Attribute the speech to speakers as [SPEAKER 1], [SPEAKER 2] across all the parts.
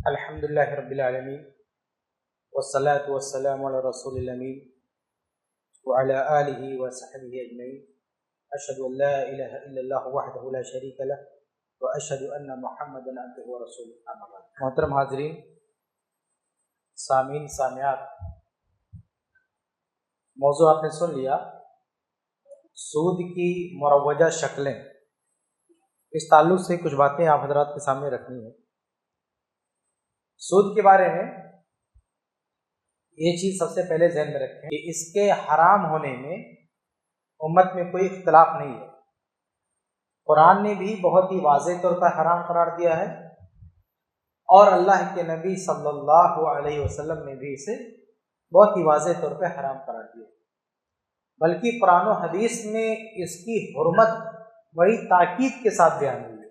[SPEAKER 1] الحمدللہ رب العالمین والصلاة والسلام علی رسول الامین وعلی آلہ وصحبہ اجمعین اشہد ان لا الہ الا اللہ وحدہ لا شریک لہ واشہد ان محمدا عبدہ ورسولہ اما بعد۔ محترم حاضرین، سامعین، سامعات، موضوع آپ نے سن لیا، سود کی مروجہ شکلیں۔ اس تعلق سے کچھ باتیں آپ حضرات کے سامنے رکھنی ہیں۔ سود کے بارے میں یہ چیز سب سے پہلے ذہن میں رکھیں کہ اس کے حرام ہونے میں امت میں کوئی اختلاف نہیں ہے۔ قرآن نے بھی بہت ہی واضح طور پر حرام قرار دیا ہے، اور اللہ کے نبی صلی اللہ علیہ وسلم نے بھی اسے بہت ہی واضح طور پہ حرام قرار دیا، بلکہ قرآن و حدیث میں اس کی حرمت بڑی تاکید کے ساتھ بیان ہوئی ہے۔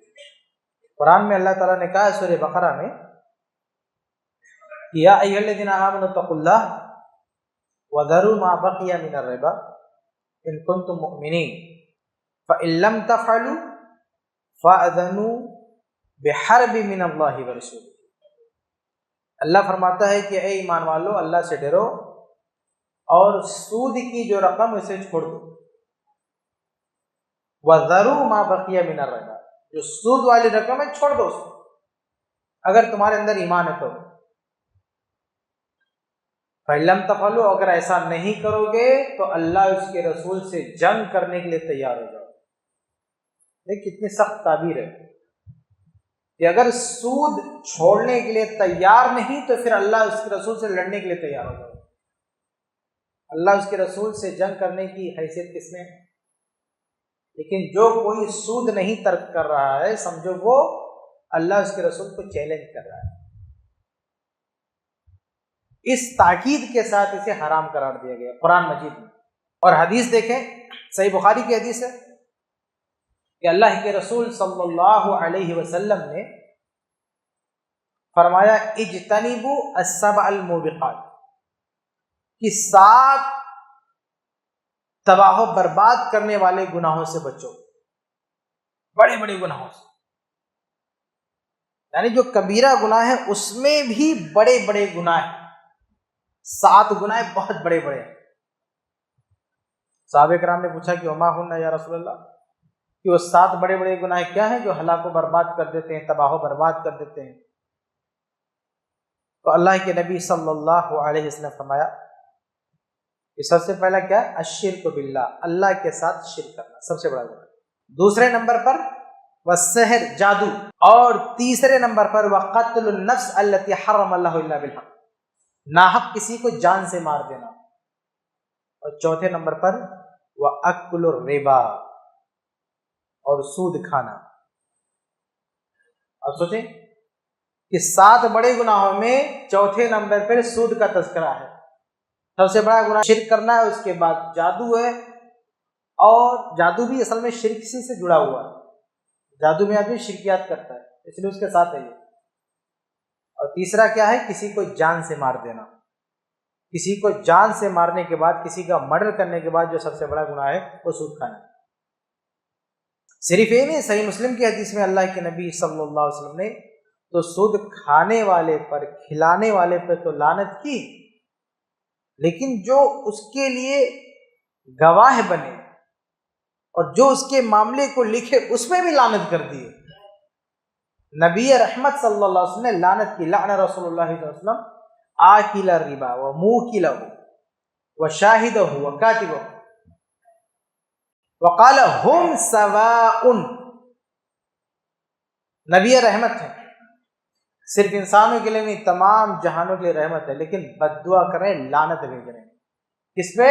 [SPEAKER 1] قرآن میں اللہ تعالیٰ نے کہا ہے سورہ بقرہ میں، یا ایھا الذین آمنوا اتقوا اللہ وذروا ما بقی من الربا ان کنتم مؤمنین فإن لم تفعلوا فأذنوا بحرب من اللہ ورسولہ۔ اللہ فرماتا ہے کہ اے ایمان والو، اللہ سے ڈرو اور سود کی جو رقم اسے چھوڑ دو۔ وذروا ما بقی من الربا، جو سود والی رقم ہے چھوڑ دو اس کو، اگر تمہارے اندر ایمان ہے تو۔ فَإِن لَمْ تَفْعَلُوا، اگر ایسا نہیں کرو گے تو اللہ اس کے رسول سے جنگ کرنے کے لیے تیار ہو جاؤ۔ دیکھ کتنی سخت تعبیر ہے کہ اگر سود چھوڑنے کے لیے تیار نہیں تو پھر اللہ اس کے رسول سے لڑنے کے لیے تیار ہو جاؤ۔ اللہ اس کے رسول سے جنگ کرنے کی حیثیت کس میں ہے؟ لیکن جو کوئی سود نہیں ترک کر رہا ہے، سمجھو وہ اللہ اس کے رسول کو چیلنج کر رہا ہے۔ اس تاکید کے ساتھ اسے حرام قرار دیا گیا قرآن مجید میں۔ اور حدیث دیکھیں، صحیح بخاری کی حدیث ہے کہ اللہ کے رسول صلی اللہ علیہ وسلم نے فرمایا اجتنبوا السبع الموبقات، کہ 7 تباہ و برباد کرنے والے گناہوں سے بچو، بڑے بڑے گناہوں سے، یعنی جو کبیرہ گناہ ہے اس میں بھی بڑے بڑے گناہ ہیں۔ 7 گناہ بہت بڑے بڑے ہیں۔ صحابہ کرام نے پوچھا کہ وما ہن یا رسول اللہ، کہ وہ 7 بڑے بڑے گناہ کیا ہیں جو ہلاک و برباد کر دیتے ہیں، تباہ و برباد کر دیتے ہیں؟ تو اللہ کے نبی صلی اللہ علیہ وسلم نے فرمایا کہ سب سے پہلا کیا ہے؟ الشرک باللہ، اللہ کے ساتھ شرک کرنا سب سے بڑا گناہ۔ دوسرے نمبر پر والسحر، جادو، اور تیسرے نمبر پر وقتل النفس التي حرم اللہ الا بالحق، ناحق کسی کو جان سے مار دینا، اور چوتھے نمبر پر وَأَكْلُ الرِّبَا، اور سود کھانا۔ اور سوچیں کہ 7 بڑے گناہوں میں چوتھے نمبر پر سود کا تذکرہ ہے۔ سب سے بڑا گناہ شرک کرنا ہے، اس کے بعد جادو ہے، اور جادو بھی اصل میں شرک سے جڑا ہوا ہے، جادو میں آدمی شرکیات کرتا ہے، اس لیے اس کے ساتھ ہے یہ۔ اور تیسرا کیا ہے؟ کسی کو جان سے مار دینا۔ کسی کو جان سے مارنے کے بعد، کسی کا مرڈر کرنے کے بعد جو سب سے بڑا گناہ ہے وہ سود کھانا۔ صرف یہ نہیں، صحیح مسلم کی حدیث میں اللہ کے نبی صلی اللہ علیہ وسلم نے تو سود کھانے والے پر، کھلانے والے پر تو لعنت کی، لیکن جو اس کے لیے گواہ بنے اور جو اس کے معاملے کو لکھے اس میں بھی لعنت کر دی۔ نبی رحمت صلی اللہ علیہ وسلم نے لعنت کی، لعن رسول اللہ صلی اللہ علیہ وسلم آکل الربا وموکلہ وشاہدہ وکاتبہ وقال ہم سواء۔ نبی رحمت ہے، صرف انسانوں کے لیے نہیں، تمام جہانوں کے لیے رحمت ہے، لیکن بد دعا کر رہے ہیں، لعنت بھیج رہے ہیں۔ کس پہ؟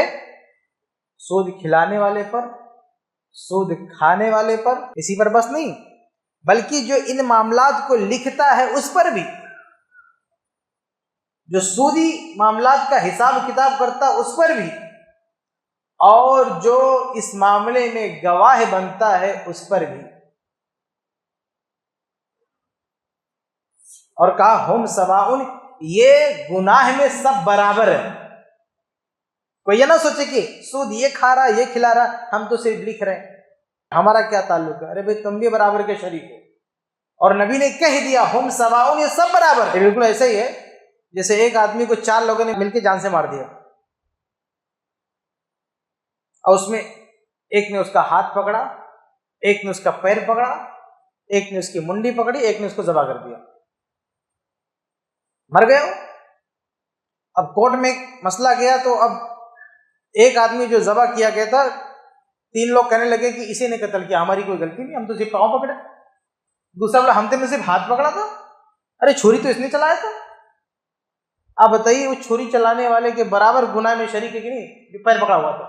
[SPEAKER 1] سود کھلانے والے پر، سود کھانے والے پر، اسی پر بس نہیں، بلکہ جو ان معاملات کو لکھتا ہے اس پر بھی، جو سودی معاملات کا حساب کتاب کرتا ہے اس پر بھی، اور جو اس معاملے میں گواہ بنتا ہے اس پر بھی۔ اور کہا ہم سواء، یہ گناہ میں سب برابر ہے۔ کوئی یہ نہ سوچے کہ سود یہ کھا رہا، یہ کھلا رہا، ہم تو صرف لکھ رہے ہیں، ہمارا کیا تعلق ہے؟ ارے بھائی تم بھی برابر کے شریک ہو، اور نبی نے کہہ دیا ہم سواؤن، یہ سب برابر ہے۔ بالکل ایسا ہی ہے جیسے ایک آدمی کو 4 لوگوں نے مل کے جان سے مار دیا، اور اس میں ایک نے اس کا ہاتھ پکڑا، ایک نے اس کا پیر پکڑا، ایک نے اس کی منڈی پکڑی، ایک نے اس کو ذبح کر دیا، مر گئے ہو۔ اب کورٹ میں مسئلہ گیا تو اب ایک آدمی جو ذبح کیا گیا تھا، 3 لوگ کہنے لگے کہ اسی نے قتل کیا، ہماری کوئی غلطی نہیں، ہم تو صرف پاؤں پکڑے۔ دوسرا بولا ہم نے صرف ہاتھ پکڑا تھا، ارے چھری تو اس نے چلایا تھا۔ آپ بتائیے وہ چھری چلانے والے کے برابر گناہ میں شریک ہے کہ نہیں، جو پیر پکڑا ہوا تھا؟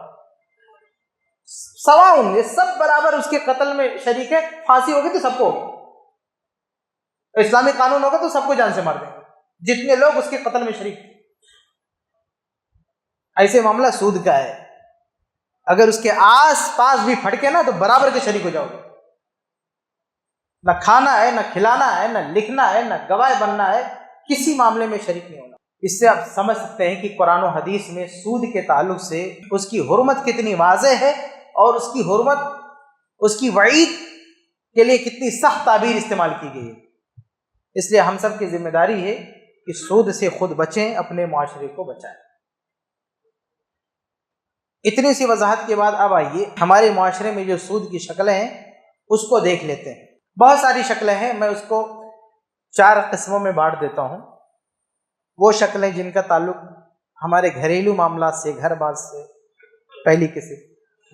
[SPEAKER 1] سواؤن، یہ سب برابر اس کے قتل میں شریک ہے۔ پھانسی ہوگی تو سب کو ہوگی، اسلامی قانون ہوگا تو سب کو جان سے مار دیں گے جتنے لوگ اس کے قتل میں شریک ہیں۔ ایسے معاملہ سود کا ہے، اگر اس کے آس پاس بھی پھٹکے نا تو برابر کے شریک ہو جاؤ گے۔ نہ کھانا ہے، نہ کھلانا ہے، نہ لکھنا ہے، نہ گواہ بننا ہے، کسی معاملے میں شریک نہیں ہونا۔ اس سے آپ سمجھ سکتے ہیں کہ قرآن و حدیث میں سود کے تعلق سے اس کی حرمت کتنی واضح ہے، اور اس کی حرمت، اس کی وعید کے لیے کتنی سخت تعبیر استعمال کی گئی ہے۔ اس لیے ہم سب کی ذمہ داری ہے کہ سود سے خود بچیں، اپنے معاشرے کو بچائیں۔ اتنی سی وضاحت کے بعد اب آئیے ہمارے معاشرے میں جو سود کی شکلیں ہیں اس کو دیکھ لیتے ہیں۔ بہت ساری شکلیں ہیں، میں اس کو 4 قسموں میں بانٹ دیتا ہوں۔ وہ شکلیں جن کا تعلق ہمارے گھریلو معاملات سے، گھر بار سے، پہلی قسم۔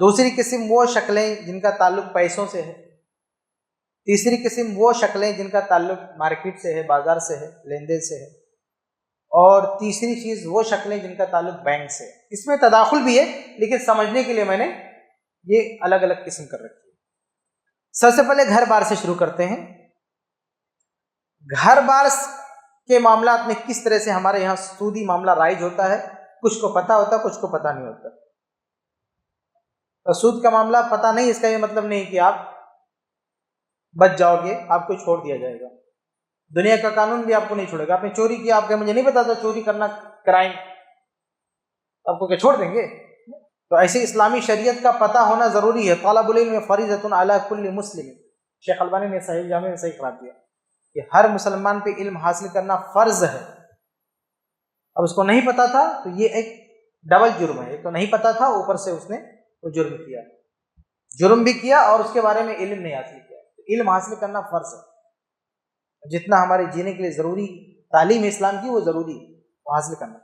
[SPEAKER 1] دوسری قسم وہ شکلیں جن کا تعلق پیسوں سے ہے۔ تیسری قسم وہ شکلیں جن کا تعلق مارکیٹ سے ہے، بازار سے ہے، لین دین سے ہے۔ اور تیسری چیز وہ شکلیں جن کا تعلق بینک سے ہے۔ اس میں تداخل بھی ہے لیکن سمجھنے کے لیے میں نے یہ الگ الگ قسم کر رکھی ہے۔ سب سے پہلے گھر بار سے شروع کرتے ہیں۔ گھر بار کے معاملات میں کس طرح سے ہمارے یہاں سودی معاملہ رائج ہوتا ہے، کچھ کو پتہ ہوتا ہے، کچھ کو پتہ نہیں ہوتا۔ تو سود کا معاملہ پتہ نہیں، اس کا یہ مطلب نہیں کہ آپ بچ جاؤ گے، آپ کو چھوڑ دیا جائے گا۔ دنیا کا قانون بھی آپ کو نہیں چھوڑے گا۔ آپ نے چوری کیا، آپ کہ مجھے نہیں پتا تھا چوری کرنا کرائم، آپ کو کیا چھوڑ دیں گے؟ تو ایسے اسلامی شریعت کا پتہ ہونا ضروری ہے۔ طالب العلم فریضۃ علی کل مسلم، شیخ البانی نے صحیح جامع میں صحیح قرار دیا کہ ہر مسلمان پہ علم حاصل کرنا فرض ہے۔ اب اس کو نہیں پتا تھا تو یہ ایک ڈبل جرم ہے، ایک تو نہیں پتا تھا، اوپر سے اس نے وہ جرم کیا، جرم بھی کیا اور اس کے بارے میں علم نہیں حاصل کیا۔ علم حاصل کرنا فرض ہے، جتنا ہمارے جینے کے لیے ضروری تعلیم اسلام کی وہ ضروری ہے وہ حاصل کرنا۔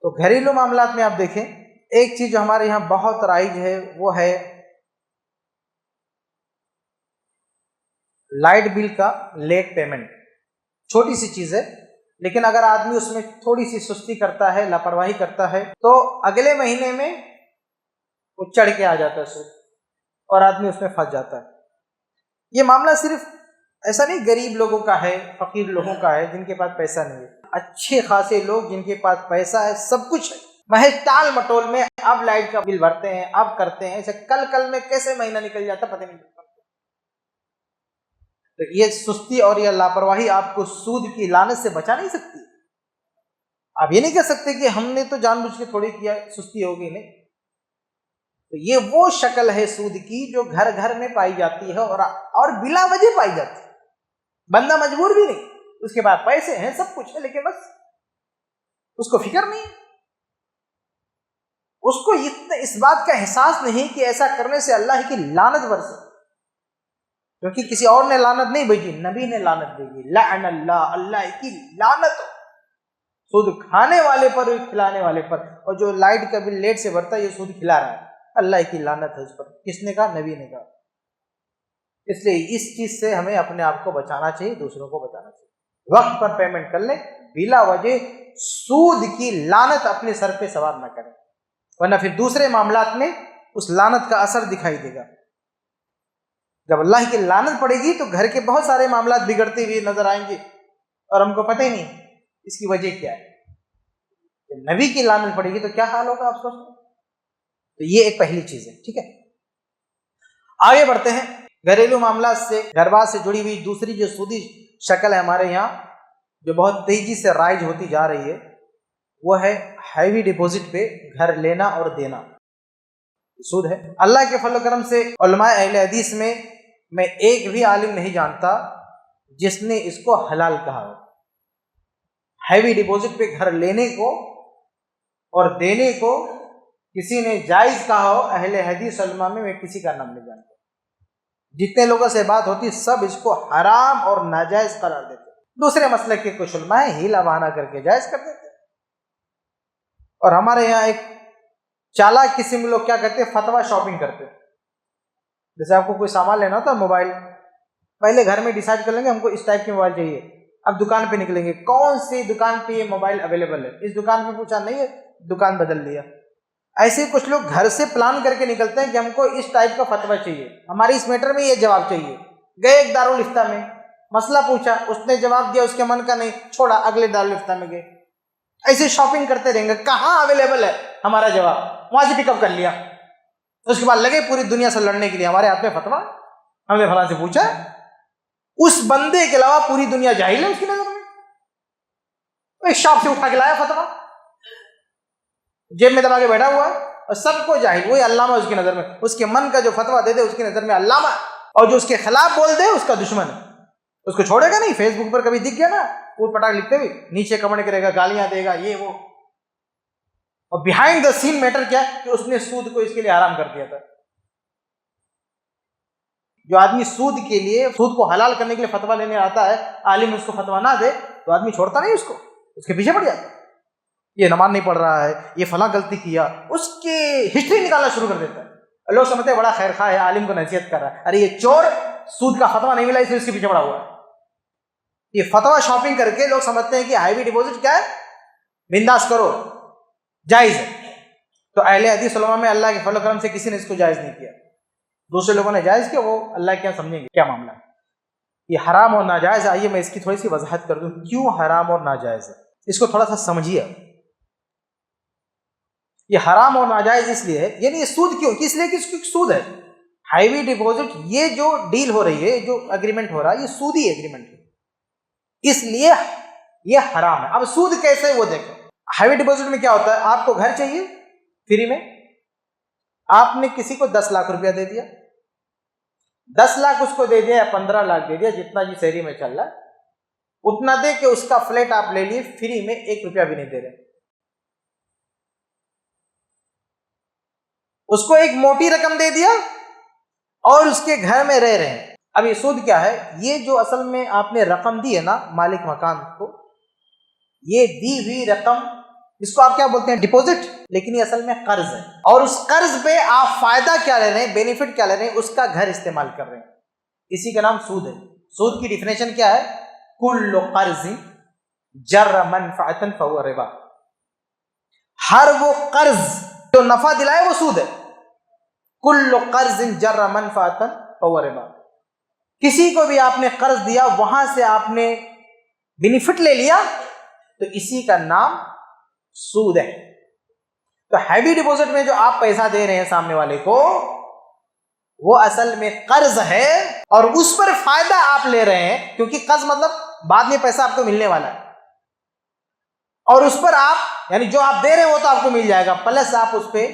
[SPEAKER 1] تو گھریلو معاملات میں آپ دیکھیں، ایک چیز جو ہمارے یہاں بہت رائج ہے وہ ہے لائٹ بل کا لیٹ پیمنٹ۔ چھوٹی سی چیز ہے لیکن اگر آدمی اس میں تھوڑی سی سستی کرتا ہے، لاپرواہی کرتا ہے تو اگلے مہینے میں وہ چڑھ کے آ جاتا ہے سود، اور آدمی اس میں پھنس جاتا ہے۔ یہ معاملہ صرف ایسا نہیں غریب لوگوں کا ہے، فقیر لوگوں کا ہے جن کے پاس پیسہ نہیں ہے۔ اچھے خاصے لوگ جن کے پاس پیسہ ہے، سب کچھ ہے، محض ٹال مٹول میں اب لائٹ کا بل بھرتے ہیں، اب کرتے ہیں ایسے، کل میں کیسے مہینہ نکل جاتا پتہ نہیں چلتا۔ تو یہ سستی اور یہ لاپرواہی آپ کو سود کی لعنت سے بچا نہیں سکتی۔ آپ یہ نہیں کہہ سکتے کہ ہم نے تو جان بوجھ کے تھوڑی کیا، سستی ہوگی، نہیں۔ تو یہ وہ شکل ہے سود کی جو گھر گھر میں پائی جاتی ہے اور بلا وجہ پائی جاتی ہے۔ بندہ مجبور بھی نہیں، اس کے پاس پیسے ہیں، سب کچھ ہے، لیکن بس اس کو فکر نہیں، اس کو اس بات کا احساس نہیں کہ ایسا کرنے سے اللہ کی لعنت برسے، کیونکہ کسی اور نے لعنت نہیں بھیجی، نبی نے لعنت بھیجی، لعن اللہ، اللہ کی لعنت سود کھانے والے پر اور کھلانے والے پر۔ اور جو لائٹ کا بل لیٹ سے بھرتا ہے یہ سود کھلا رہا ہے، اللہ کی لعنت ہے اس پر۔ کس نے کہا؟ نبی نے کہا۔ اس لیے اس چیز سے ہمیں اپنے آپ کو بچانا چاہیے، دوسروں کو بچانا چاہیے۔ وقت پر پیمنٹ کر لیں، بلا وجہ سود کی لعنت اپنے سر پہ سوار نہ کریں، ورنہ پھر دوسرے معاملات میں اس لعنت کا اثر دکھائی دے گا۔ جب اللہ کی لعنت پڑے گی تو گھر کے بہت سارے معاملات بگڑتے ہوئے نظر آئیں گے اور ہم کو پتہ ہی نہیں اس کی وجہ کیا ہے۔ جب نبی کی لعنت پڑے گی تو کیا حال ہوگا، آپ سوچیں۔ تو یہ ایک پہلی چیز ہے، ٹھیک ہے۔ آگے بڑھتے ہیں۔ گھریلو معاملات سے، گھر بار سے جڑی ہوئی دوسری جو سودی شکل ہے ہمارے یہاں جو بہت تیزی سے رائج ہوتی جا رہی ہے وہ ہے ہیوی ڈپوزٹ پہ گھر لینا اور دینا، سود ہے۔ اللہ کے فضل و کرم سے علماء اہل حدیث میں ایک بھی عالم نہیں جانتا جس نے اس کو حلال کہا ہو. ہیوی ڈپوزٹ پہ گھر لینے کو اور دینے کو کسی نے جائز کہا ہو، اہل حدیث علماء میں کسی کا نام نہیں جانتا. جتنے لوگوں سے بات ہوتی سب اس کو حرام اور ناجائز قرار دیتے. دوسرے مسلک کے کچھ علماء ہیلا بہانہ کر کے جائز کر دیتے. اور ہمارے یہاں ایک چالاک قسم لوگ کیا کرتے ہیں، فتویٰ شاپنگ کرتے. جیسے آپ کو کوئی سامان لینا ہوتا ہے موبائل، پہلے گھر میں ڈیسائیڈ کر لیں گے ہم کو اس ٹائپ کی موبائل چاہیے. اب دکان پہ نکلیں گے، کون سی دکان پہ یہ موبائل اویلیبل ہے، اس دکان پہ پوچھا نہیں ہے، دکان بدل لیا. ایسے کچھ لوگ گھر سے پلان کر کے نکلتے ہیں کہ ہم کو اس ٹائپ کا فتویٰ چاہیے، ہماری اس میٹر میں یہ جواب چاہیے. گئے ایک دارالفتہ میں، مسئلہ پوچھا، اس نے جواب دیا، اس کے من کا نہیں، چھوڑا، اگلے دارالفتہ میں گئے. ایسے شاپنگ کرتے رہیں گے، کہاں اویلیبل ہے ہمارا جواب، وہاں سے پک اپ کر لیا. اس کے بعد لگے پوری دنیا سے لڑنے کے لیے، ہمارے ہاتھ میں فتویٰ، ہم نے فلاں سے پوچھا. اس بندے کے علاوہ پوری دنیا جاہل ہے اس کی نظر میں. ایک شاپ سے اٹھا کے لایا فتویٰ، جیب میں دبا کے بیٹھا ہوا ہے اور سب کو جاہل، وہی علامہ اس کی نظر میں. اس کے من کا جو فتویٰ دے دے اس کی نظر میں علامہ، اور جو اس کے خلاف بول دے اس کا دشمن ہے. اس کو چھوڑے گا نہیں. فیس بک پر کبھی دکھ گیا نا اوٹ پٹاخ لکھتے ہوئے، نیچے کمنٹ کرے گا، گالیاں دے گا، یہ وہ. اور بیہائنڈ دا سین میٹر کیا کہ اس نے سود کو اس کے لیے حرام کر دیا تھا. جو آدمی سود کے لیے، سود کو حلال کرنے کے لیے فتویٰ لینے آتا ہے، عالم اس کو فتویٰ نہ دے تو آدمی چھوڑتا نہیں اس کو، اس کے پیچھے پڑ جاتا. یہ نماز نہیں پڑھ رہا ہے، یہ فلاں غلطی کیا، اس کی ہسٹری نکالنا شروع کر دیتا ہے. لوگ سمجھتے ہیں بڑا خیر خواہ ہے، عالم کو نصیحت کر رہا ہے. ارے یہ چور، سود کا فتویٰ نہیں ملا اس لیے اس کے پیچھے پڑا ہوا ہے. یہ فتویٰ شاپنگ کر کے لوگ سمجھتے ہیں کہ ہیوی ڈپوزٹ کیا ہے، بنداس کرو، جائز ہے. تو اہل حدیث علماء میں اللہ کے فضل و کرم سے کسی نے اس کو جائز نہیں کیا. دوسرے لوگوں نے جائز کیا، وہ اللہ کیا سمجھیں گے کیا معاملہ ہے. یہ حرام اور ناجائز ہے. آئیے میں اس کی تھوڑی سی وضاحت کر دوں کیوں حرام اور ناجائز ہے. اس کو تھوڑا سا سمجھیے. یہ حرام اور ناجائز اس لیے ہے، یعنی یہ سود کیوں، اس لیے کہ اس کی سود ہے. ہیوی ڈپوزٹ، یہ جو ڈیل ہو رہی ہے، جو اگریمنٹ ہو رہا ہے، یہ سودی اگریمنٹ ہے، اس لیے یہ حرام ہے. اب سود کیسے، وہ دیکھو. ہیوی ڈپوزٹ میں کیا ہوتا ہے، آپ کو گھر چاہیے فری میں، آپ نے کسی کو 10 لاکھ روپیہ دے دیا، 10 لاکھ اس کو دے دیا یا 15 لاکھ دے دیا، جتنا جی شہری میں چل رہا ہے اتنا دے کے اس کا فلیٹ آپ لے لیے فری میں، 1 روپیہ بھی نہیں دے رہے. اس کو ایک موٹی رقم دے دیا اور اس کے گھر میں رہ رہے ہیں. اب یہ سود کیا ہے، یہ جو اصل میں آپ نے رقم دی ہے نا مالک مکان کو، یہ دی ہوئی رقم، اس کو آپ کیا بولتے ہیں، ڈپوزٹ، لیکن یہ اصل میں قرض ہے. اور اس قرض پہ آپ فائدہ کیا لے رہے ہیں، بینیفٹ کیا لے رہے ہیں، اس کا گھر استعمال کر رہے ہیں. اسی کا نام سود ہے. سود کی ڈیفینیشن کیا ہے، کل قرض جر منفعۃ فہو ربا. ہر وہ قرض جو نفع دلائے وہ سود ہے. کل قرض جر منفعۃ فہو ربا. کسی کو بھی آپ نے قرض دیا، وہاں سے آپ نے بینیفٹ لے لیا، تو اسی کا نام سود ہے. تو ہیوی ڈپوزٹ میں جو آپ پیسہ دے رہے ہیں سامنے والے کو، وہ اصل میں قرض ہے اور اس پر فائدہ آپ لے رہے ہیں، کیونکہ قرض مطلب بعد میں پیسہ آپ کو ملنے والا ہے، اور اس پر آپ، یعنی جو آپ دے رہے ہیں وہ تو آپ کو مل جائے گا، پلس آپ اس پہ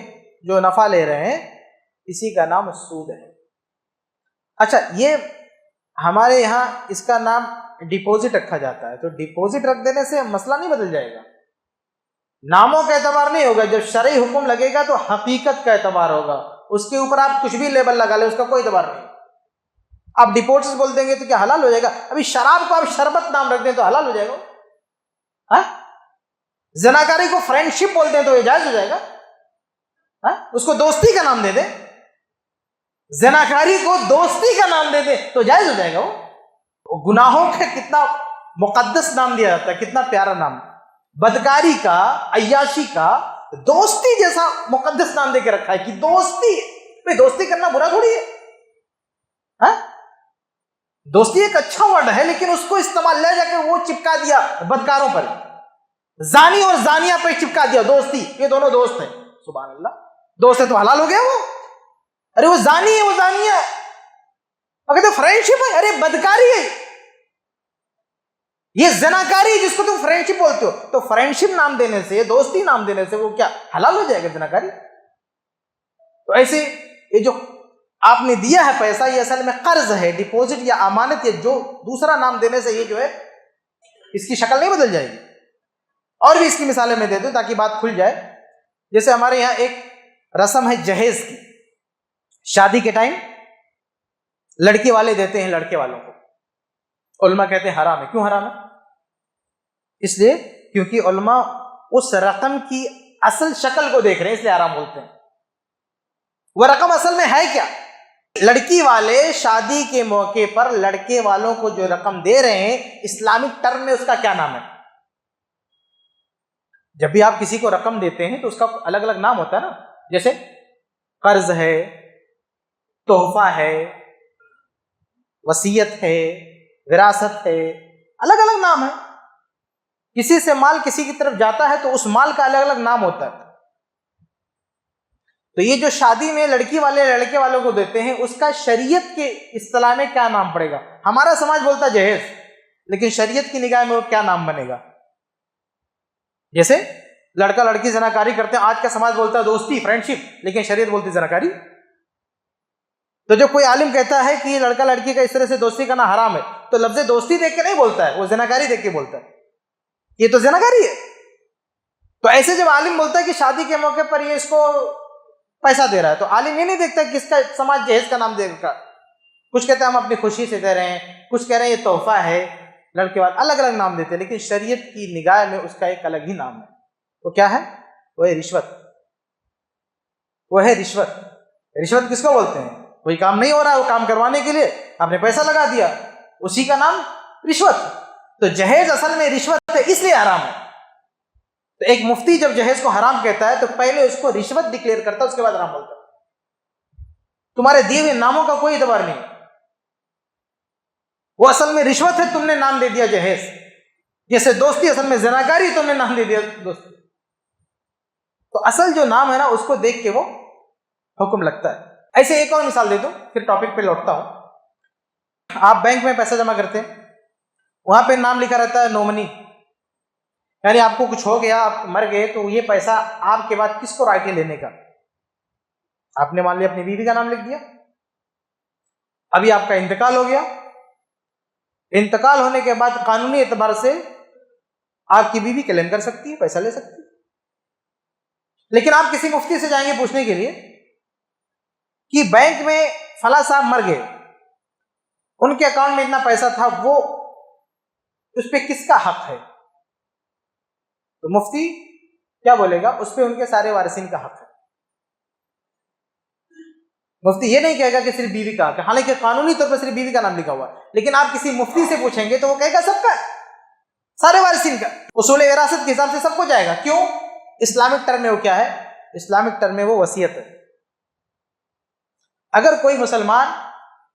[SPEAKER 1] جو نفع لے رہے ہیں، اسی کا نام سود ہے. اچھا، یہ ہمارے یہاں اس کا نام ڈپوزٹ رکھا جاتا ہے. تو ڈپوزٹ رکھ دینے سے مسئلہ نہیں بدل جائے گا، ناموں کا اعتبار نہیں ہوگا. جب شرعی حکم لگے گا تو حقیقت کا اعتبار ہوگا. اس کے اوپر آپ کچھ بھی لیبل لگا لیں، اس کا کوئی اعتبار نہیں. آپ ڈپوزٹ بول دیں گے تو کیا حلال ہو جائے گا؟ ابھی شراب کو آپ شربت نام رکھ دیں تو حلال ہو جائے گا. زناکاری کو فرینڈ شپ بولتے ہیں تو یہ جائز ہو جائے گا. اس کو دوستی کا نام دے دیں، زناکاری کو دوستی کا نام دے دیں تو جائز ہو جائے گا. وہ گناہوں کا کتنا مقدس نام دیا جاتا ہے، کتنا پیارا نام. بدکاری کا، عیاشی کا دوستی جیسا مقدس نام دے کے رکھا ہے کہ دوستی. بھائی دوستی کرنا برا تھوڑی ہے. دوستی ایک اچھا ورڈ ہے، لیکن اس کو استعمال لے جا کے وہ چپکا دیا بدکاروں پر، زانی اور زانیہ پہ چپکا دیا دوستی. یہ دونوں دوست ہیں، سبحان اللہ، دوست ہے تو حلال ہو گیا وہ. ارے وہ زانی ہے، وہ زانیہ ہے. اگر تو فرینڈشپ ہے، ارے بدکاری ہے، یہ زناکاری جس کو تم فرینڈشپ بولتے ہو. تو فرینڈشپ نام دینے سے، دوستی نام دینے سے وہ کیا حلال ہو جائے گا زناکاری؟ تو ایسے یہ جو آپ نے دیا ہے پیسہ، یہ اصل میں قرض ہے، ڈپوزٹ یا امانت، یہ جو دوسرا نام دینے سے یہ جو ہے اس کی شکل نہیں بدل جائے گی۔ اور بھی اس کی مثالیں میں دے دوں تاکہ بات کھل جائے۔ جیسے ہمارے یہاں ایک رسم ہے جہیز کی، شادی کے ٹائم لڑکی والے دیتے ہیں لڑکے والوں کو، علماء کہتے ہیں حرام ہے۔ کیوں حرام ہے؟ اس لیے کیونکہ علماء اس رقم کی اصل شکل کو دیکھ رہے ہیں، اس لیے حرام بولتے ہیں۔ وہ رقم اصل میں ہے کیا؟ لڑکی والے شادی کے موقع پر لڑکے والوں کو جو رقم دے رہے ہیں، اسلامک ٹرم میں اس کا کیا نام ہے؟ جب بھی آپ کسی کو رقم دیتے ہیں تو اس کا الگ الگ نام ہوتا ہے نا، جیسے قرض ہے، تحفہ ہے، وصیت ہے، وراثت ہے، الگ الگ نام ہے۔ کسی سے مال کسی کی طرف جاتا ہے تو اس مال کا الگ الگ نام ہوتا ہے۔ تو یہ جو شادی میں لڑکی والے لڑکے والوں کو دیتے ہیں، اس کا شریعت کے اصطلاح میں کیا نام پڑے گا؟ ہمارا سماج بولتا ہے جہیز، لیکن شریعت کی نگاہ میں وہ کیا نام بنے گا؟ جیسے لڑکا لڑکی زناکاری کرتے ہیں، آج کا سماج بولتا ہے دوستی، فرینڈشپ، لیکن شریعت بولتی ہے زناکاری۔ تو جو کوئی عالم کہتا ہے کہ یہ لڑکا لڑکی کا اس طرح سے دوستی کرنا حرام ہے، تو لفظ دوستی دیکھ کے نہیں بولتا ہے، وہ زناکاری دیکھ کے بولتا ہے، یہ تو زناکاری ہے۔ تو ایسے جب عالم بولتا ہے کہ شادی کے موقع پر یہ اس کو پیسہ دے رہا ہے، تو عالم یہ نہیں دیکھتا کہ اس کا سماج جہیز کا نام دے گا۔ کچھ کہتے ہیں ہم اپنی خوشی سے دے رہے ہیں، کچھ کہہ رہے ہیں یہ تحفہ ہے، لڑکے والے الگ الگ نام دیتے ہیں، لیکن شریعت کی نگاہ میں اس کا ایک الگ ہی نام ہے۔ وہ کیا ہے؟ وہ ہے رشوت۔ وہ ہے رشوت۔ رشوت کس کو بولتے ہیں؟ کوئی کام نہیں ہو رہا ہے، وہ کام کروانے کے لیے آپ نے پیسہ لگا دیا، اسی کا نام رشوت۔ تو جہیز اصل میں رشوت ہے، اس لیے حرام ہے۔ تو ایک مفتی جب جہیز کو حرام کہتا ہے تو پہلے اس کو رشوت ڈکلیئر کرتا ہے، اس کے بعد حرام بولتا ہے۔ تمہارے دیے ہوئے ناموں کا کوئی اعتبار نہیں، وہ اصل میں رشوت ہے، تم نے نام دے دیا جہیز۔ جیسے دوستی اصل میں زناکاری، تم نے نام دے دیا دوستی۔ تو اصل جو نام ہے نا، اس کو دیکھ کے وہ حکم لگتا ہے۔ ایسے ایک اور مثال دے دوں، پھر ٹاپک پہ لوٹتا ہوں۔ آپ بینک میں پیسہ جمع کرتے ہیں، وہاں پہ نام لکھا رہتا ہے نومنی، یعنی آپ کو کچھ ہو گیا، آپ مر گئے، تو یہ پیسہ آپ کے بعد کس کو رائٹ ہے لینے کا؟ آپ نے مان لیا اپنی بیوی کا نام لکھ دیا، ابھی آپ کا انتقال ہو گیا، انتقال ہونے کے بعد قانونی اعتبار سے آپ کی بیوی کلیم کر سکتی ہے، پیسہ لے سکتی ہے۔ لیکن آپ کسی مفتی سے جائیں گے پوچھنے کے لیے کہ بینک میں فلاں صاحب مر گئے، ان کے اکاؤنٹ میں اتنا پیسہ تھا، وہ اس پہ کس کا حق ہے؟ تو مفتی کیا بولے گا؟ اس پہ ان کے سارے وارثین کا حق ہے۔ مفتی یہ نہیں کہے گا کہ صرف بیوی کا حق ہے، حالانکہ قانونی طور پر صرف بیوی کا نام لکھا ہوا ہے، لیکن آپ کسی مفتی سے پوچھیں گے تو وہ کہے گا سب کا، سارے وارثین کا۔ اصول وراثت کے حساب سے سب کو جائے گا۔ کیوں؟ اسلامک ٹرم میں وہ کیا ہے؟ اسلامک ٹرم میں وہ وصیت ہے۔ اگر کوئی مسلمان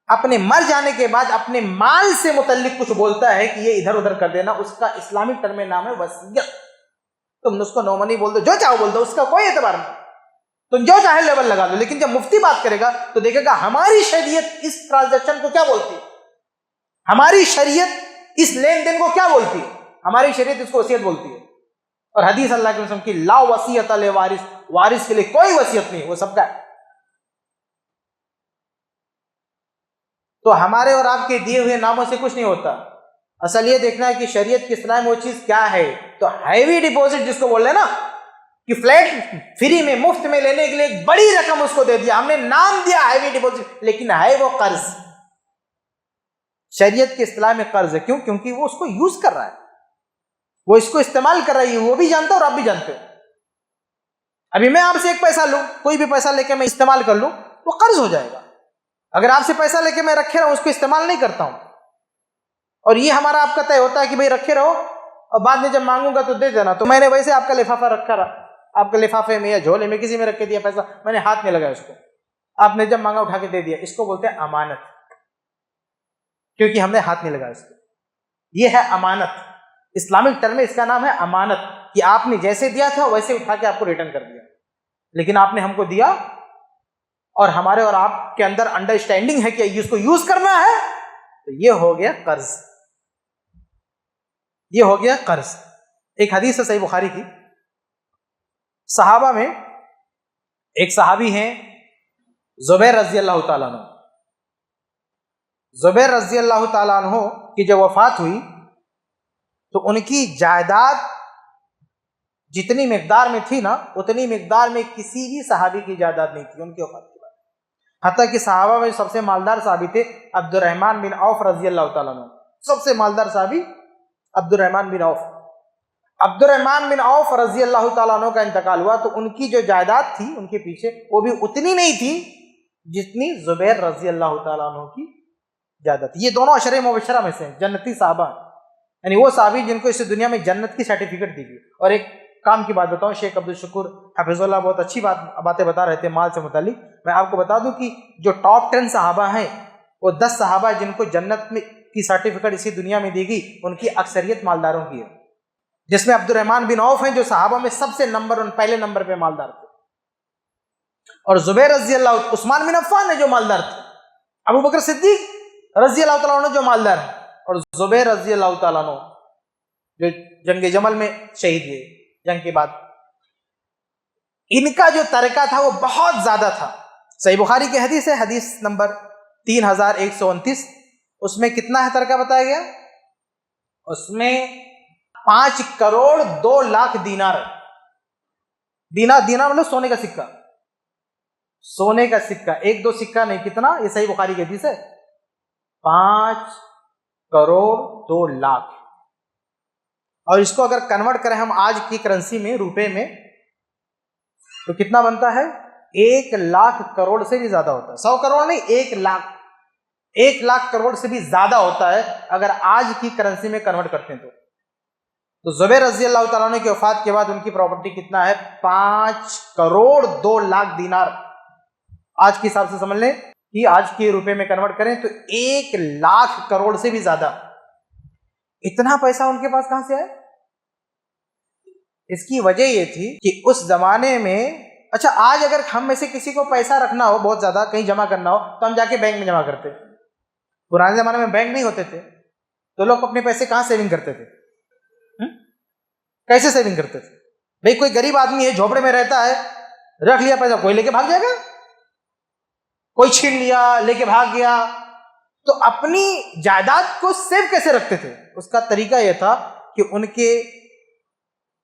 [SPEAKER 1] اپنے مر جانے کے بعد اپنے مال سے متعلق کچھ بولتا ہے کہ یہ ادھر ادھر کر دینا، اس کا اسلامک ٹرم میں نام ہے وصیت۔ تم اس کو نومنی بول دو، جو چاہو بول دو، اس کا کوئی اعتبار نہیں، تم جو چاہے لیبل لگا دو۔ لیکن جب مفتی بات کرے گا تو دیکھے گا ہماری شریعت اس ٹرانزیکشن کو کیا بولتی ہے، ہماری شریعت اس لین دین کو کیا بولتی ہے، ہماری شریعت اس کو وصیت بولتی ہے۔ اور حدیث اللہ کے وسلم کی لا وصیت لوارث، وارث کے لیے کوئی وصیت نہیں، وہ سب کا ہے۔ تو ہمارے اور آپ کے دیے ہوئے ناموں سے کچھ نہیں ہوتا، اصل یہ دیکھنا ہے کہ شریعت کی اصطلاح میں وہ چیز کیا ہے۔ تو ہیوی ڈپوزٹ جس کو بول رہے ہیں نا، کہ فلیٹ فری میں مفت میں لینے کے لیے ایک بڑی رقم اس کو دے دیا، ہم نے نام دیا ہیوی ڈپوزٹ، لیکن ہے وہ قرض۔ شریعت کی اصطلاح میں قرض ہے، کیوں؟ کیونکہ وہ اس کو یوز کر رہا ہے، وہ اس کو استعمال کر رہی ہے، وہ بھی جانتا اور آپ بھی جانتے ہو۔ ابھی میں آپ سے ایک پیسہ لوں، کوئی بھی پیسہ لے کے میں استعمال کر لوں، وہ قرض ہو جائے گا۔ اگر آپ سے پیسہ لے کے میں رکھے رہا ہوں، اس کو استعمال نہیں کرتا ہوں، اور یہ ہمارا آپ کا طے ہوتا ہے کہ بھئی رکھے رہو اور بعد میں جب مانگوں گا تو دے دینا، تو میں نے ویسے آپ کا لفافہ رکھا رہا، آپ کے لفافے میں یا جھولے میں کسی میں رکھ کے دیا پیسہ، میں نے ہاتھ نہیں لگایا اس کو، آپ نے جب مانگا اٹھا کے دے دیا، اس کو بولتے ہیں امانت، کیونکہ ہم نے ہاتھ نہیں لگایا اس کو۔ یہ ہے امانت، اسلامک ٹرم میں اس کا نام ہے امانت، کہ آپ نے جیسے دیا تھا ویسے اٹھا کے آپ کو ریٹرن کر دیا، لیکن آپ نے ہم کو دیا اور ہمارے اور آپ کے اندر انڈرسٹینڈنگ ہے کہ اس کو یوز کرنا ہے، تو یہ ہو گیا قرض، یہ ہو گیا قرض۔ ایک حدیث ہے صحیح بخاری کی، صحابہ میں ایک صحابی ہیں زبیر رضی اللہ تعالیٰ عنہ، زبیر رضی اللہ تعالیٰ عنہ کی جب وفات ہوئی تو ان کی جائیداد جتنی مقدار میں تھی نا، اتنی مقدار میں کسی بھی صحابی کی جائیداد نہیں تھی ان کی وفات کے بعد۔ حتیٰ کہ صحابہ میں سب سے مالدار صحابی تھے عبد الرحمن بن عوف رضی اللہ تعالیٰ عنہ، سب سے مالدار صحابی عبد الرحمن بن عوف۔ عبد الرحمن بن عوف رضی اللہ تعالیٰ عنہ کا انتقال ہوا تو ان کی جو جائیداد تھی ان کے پیچھے، وہ بھی اتنی نہیں تھی جتنی زبیر رضی اللہ تعالیٰ عنہ کی جائیداد تھی۔ یہ دونوں عشرہ مبشرہ میں سے ہیں، جنتی صحابہ، یعنی وہ صحابی جن کو اس دنیا میں جنت کی سرٹیفکیٹ دی گئی۔ اور ایک کام کی بات بتاؤں، شیخ عبدالشکور حفظ اللہ بہت اچھی باتیں بتا رہے تھے مال سے متعلق۔ میں آپ کو بتا دوں کہ جو ٹاپ 10 صحابہ ہیں، وہ 10 صحابہ جن کو جنت میں کی سرٹیفکیٹ اسی دنیا میں دی گئی، ان کی اکثریت مالداروں کی ہے، جس میں عبد الرحمن بن عوف ہیں جو صحابہ میں سب سے پہلے نمبر پہ مالدار تھے، اور زبیر رضی اللہ، عثمان بن عفان ہے جو مالدار تھے، ابو بکر صدیق رضی اللہ تعالیٰ عنہ جو مالدار ہیں، اور زبیر رضی اللہ تعالیٰ عنہ جو جنگ جمل میں شہید ہوئے جنگ کے بعد۔ ان کا جو ترکہ تھا وہ بہت زیادہ تھا۔ صحیح بخاری کی حدیث ہے، حدیث نمبر 3129، اس میں کتنا ہے ترکہ بتایا گیا؟ اس میں 5 کروڑ 2 لاکھ دینار۔ دینار مطلب سونے کا سکہ، سونے کا سکہ، 1-2 سکہ نہیں، کتنا؟ یہ صحیح بخاری کی حدیث ہے، 5 کروڑ 2 لاکھ۔ اور اس کو اگر کنورٹ کریں ہم آج کی کرنسی میں، روپے میں، تو کتنا بنتا ہے؟ 1 لاکھ کروڑ سے بھی زیادہ ہوتا ہے۔ 100 کروڑ نہیں، 1 لاکھ کروڑ سے بھی زیادہ ہوتا ہے اگر آج کی کرنسی میں کنورٹ کرتے ہیں تو زبیر رضی اللہ تعالیٰ عنہ کی وفات کے بعد ان کی پراپرٹی کتنا ہے؟ 5 کروڑ 2 لاکھ دینار۔ آج کے حساب سے سمجھ لیں کہ آج کے روپے میں کنورٹ کریں تو 1 لاکھ کروڑ سے بھی زیادہ۔ اتنا پیسہ ان کے پاس کہاں سے آئے؟ اس کی وجہ یہ تھی کہ اس زمانے میں، اچھا آج اگر ہم میں سے کسی کو پیسہ رکھنا ہو بہت زیادہ، کہیں جمع کرنا ہو، تو ہم جا کے بینک میں جمع کرتے۔ پرانے زمانے میں بینک نہیں ہوتے تھے تو لوگ اپنے پیسے کہاں سیونگ کرتے تھے؟ کیسے سیونگ کرتے تھے؟ بھئی کوئی غریب آدمی ہے، جھوپڑے میں رہتا ہے، رکھ لیا پیسہ، کوئی لے کے بھاگ جائے گا، کوئی چھین لیا لے کے بھاگ گیا۔ تو اپنی جائیداد کو سیو کیسے رکھتے تھے؟ اس کا طریقہ یہ تھا کہ ان کے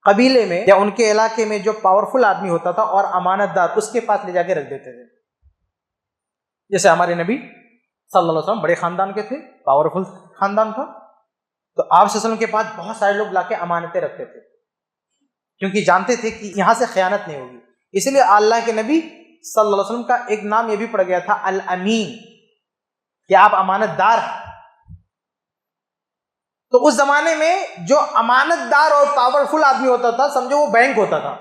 [SPEAKER 1] قبیلے میں یا ان کے علاقے میں جو پاورفل آدمی ہوتا تھا اور امانت دار، اس کے پاس لے جا کے رکھ دیتے تھے۔ جیسے ہمارے نبی صلی اللہ علیہ وسلم بڑے خاندان کے تھے، پاورفل خاندان تھا، تو آپ صلی اللہ علیہ وسلم کے پاس بہت سارے لوگ لا کے امانتیں رکھتے تھے، کیونکہ جانتے تھے کہ یہاں سے خیانت نہیں ہوگی۔ اس لیے اللہ کے نبی صلی اللہ علیہ وسلم کا ایک نام یہ بھی پڑ گیا تھا، الامین، کہ آپ امانت دار ہیں۔ تو اس زمانے میں جو امانت دار اور پاورفل آدمی ہوتا تھا، سمجھو وہ بینک ہوتا تھا،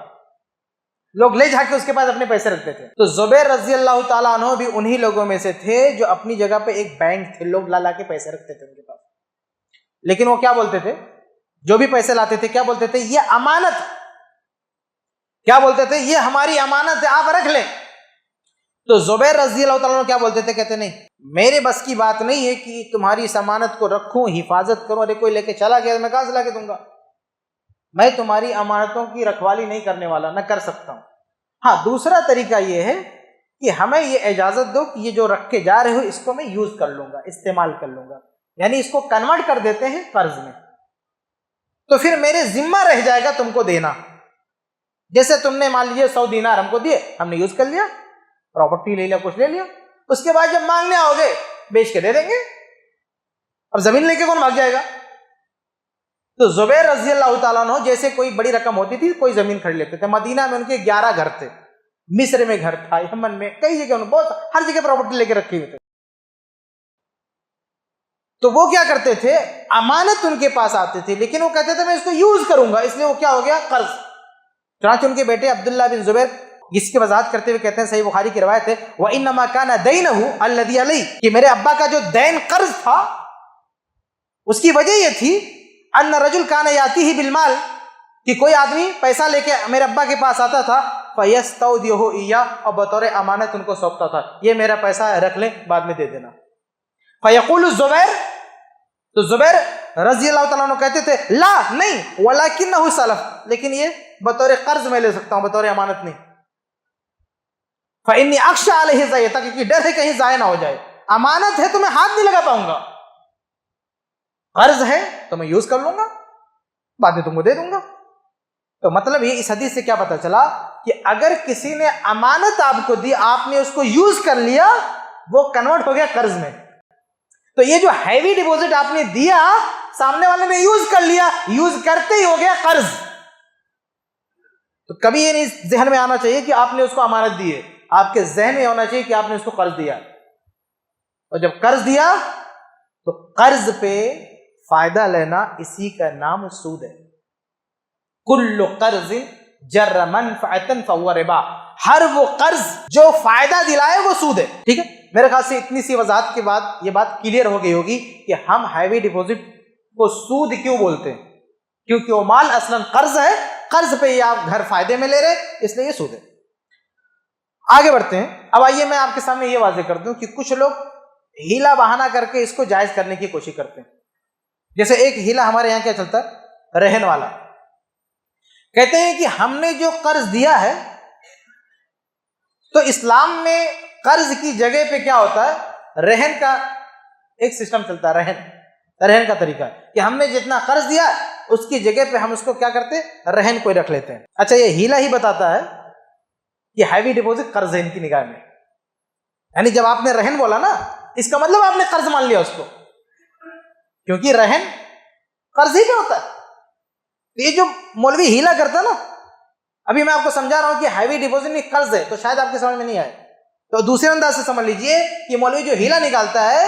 [SPEAKER 1] لوگ لے جا کے اس کے پاس اپنے پیسے رکھتے تھے۔ تو زبیر رضی اللہ تعالیٰ عنہ بھی انہی لوگوں میں سے تھے جو اپنی جگہ پہ ایک بینک تھے، لوگ لا کے پیسے رکھتے تھے ان کے پاس۔ لیکن وہ کیا بولتے تھے؟ جو بھی پیسے لاتے تھے کیا بولتے تھے؟ یہ امانت، کیا بولتے تھے؟ یہ ہماری امانت ہے، آپ رکھ لیں۔ تو زبیر رضی اللہ تعالیٰ عنہ کیا بولتے تھے؟ کہتے نہیں، میرے بس کی بات نہیں ہے کہ تمہاری اس امانت کو رکھوں، حفاظت کروں، ارے کوئی لے کے چلا گیا میں کہاں سے لا کے دوں گا؟ میں تمہاری امانتوں کی رکھوالی نہیں کرنے والا، نہ کر سکتا ہوں۔ ہاں، دوسرا طریقہ یہ ہے کہ ہمیں یہ اجازت دو کہ یہ جو رکھ کے جا رہے ہو اس کو میں یوز کر لوں گا، استعمال کر لوں گا، یعنی اس کو کنورٹ کر دیتے ہیں قرض میں، تو پھر میرے ذمہ رہ جائے گا تم کو دینا۔ جیسے تم نے مان لیجیے 100 دینار ہم کو دیے، ہم نے یوز کر لیا، پراپرٹی لے لیا، کچھ لے لیا، اس کے بعد جب مانگنے آؤ گے بیچ کے دے دیں گے۔ اب زمین لے کے کون بھاگ جائے گا؟ تو زبیر رضی اللہ تعالیٰ عنہ جیسے کوئی بڑی رقم ہوتی تھی کوئی زمین خرید لیتے تھے۔ مدینہ میں ان کے 11 گھر تھے، مصر میں گھر تھا، یمن میں، کئی جگہ انہوں بہت ہر جگہ پراپرٹی لے کے رکھی ہوئی تھے۔ تو وہ کیا کرتے تھے؟ امانت ان کے پاس آتے تھے، لیکن وہ کہتے تھے میں اس کو یوز کروں گا، اس لیے وہ کیا ہو گیا؟ قرض۔ چنانچہ ان کے بیٹے عبداللہ بن زبیر اس کی وضاحت کرتے ہوئے کہتے ہیں، صحیح بخاری کی روایت ہے، وَإِنَّمَا كَانَ دَيْنَهُ الَّذِي عَلَيْهِ، کہ میرے ابا کا جو دین قرض تھا اس کی وجہ یہ تھی، أَنَّ رَجُلْ كَانَ يَأْتِيهِ بِالْمَالِ، کہ کوئی آدمی پیسہ لے کے میرے ابا کے پاس آتا تھا، فَيَسْتَوْدِيهُ إِيَّاهُ، اور بطور امانت ان کو سونپتا تھا، یہ میرا پیسہ ہے، رکھ لیں بعد میں دے دینا۔ فَيَقُولُ الزُّبَيْرُ، تو زبیر رضی اللہ تعالیٰ عنہ کہتے تھے، لا نہیں، وَلَكِنَّهُ سَلَفٌ، لیکن یہ بطور قرض میں لے سکتا ہوں، بطور امانت نہیں۔ فإني أخشى علیہ ضیعتہ، کیونکہ ڈر ہے کہیں ضائع نہ ہو جائے. امانت ہے تو میں ہاتھ نہیں لگا پاؤں گا، قرض ہے تو میں یوز کر لوں گا، بعد میں تم کو دے دوں گا. تو مطلب یہ اس حدیث سے کیا پتہ چلا کہ اگر کسی نے امانت آپ کو دی، آپ نے اس کو یوز کر لیا، وہ کنورٹ ہو گیا قرض میں. تو یہ جو ہیوی ڈپوزٹ آپ نے دیا، سامنے والے نے یوز کر لیا، یوز کرتے ہی ہو گیا قرض. تو کبھی یہ نہیں ذہن میں آنا چاہیے کہ آپ نے اس کو امانت دی ہے، آپ کے ذہن میں ہونا چاہیے کہ آپ نے اس کو قرض دیا. اور جب قرض دیا تو قرض پہ فائدہ لینا، اسی کا نام سود ہے. کل قرض جر منفعتا فهو ربا، ہر وہ قرض جو فائدہ دلائے وہ سود ہے. ٹھیک ہے، میرے خیال سے اتنی سی وضاحت کے بعد یہ بات کلیئر ہو گئی ہوگی کہ ہم ہیوی ڈپوزٹ کو سود کیوں بولتے ہیں، کیونکہ وہ مال اصلا قرض ہے، قرض پہ یہ آپ گھر فائدے میں لے رہے، اس لیے یہ سود ہے. آگے بڑھتے ہیں. اب آئیے میں آپ کے سامنے یہ واضح کر دوں کہ کچھ لوگ ہیلا بہانہ کر کے اس کو جائز کرنے کی کوشش کرتے ہیں. جیسے ایک ہیلا ہمارے یہاں کیا چلتا ہے، رہن والا. کہتے ہیں کہ ہم نے جو قرض دیا ہے، تو اسلام میں قرض کی جگہ پہ کیا ہوتا ہے، رہن کا ایک سسٹم چلتا ہے. رہن کا طریقہ ہے کہ ہم نے جتنا قرض دیا اس کی جگہ پہ ہم اس کو کیا کرتے ہیں، رہن کوئی رکھ لیتے ہیں. اچھا، یہ ہیلا ہی بتاتا ہے کہ ہیوی ڈپوزٹ قرض ہے ان کی نگاہ میں. یعنی جب آپ نے رہن بولا نا، اس کا مطلب آپ نے قرض مان لیا اس کو، کیونکہ رہن قرض ہی پہ ہوتا ہے. یہ جو مولوی ہیلا کرتا ہے نا، ابھی میں آپ کو سمجھا رہا ہوں کہ ہیوی ڈپوزٹ میں قرض ہے، تو شاید آپ کے سمجھ میں نہیں آئے. تو دوسرے انداز سے سمجھ لیجئے کہ مولوی جو ہیلا نکالتا ہے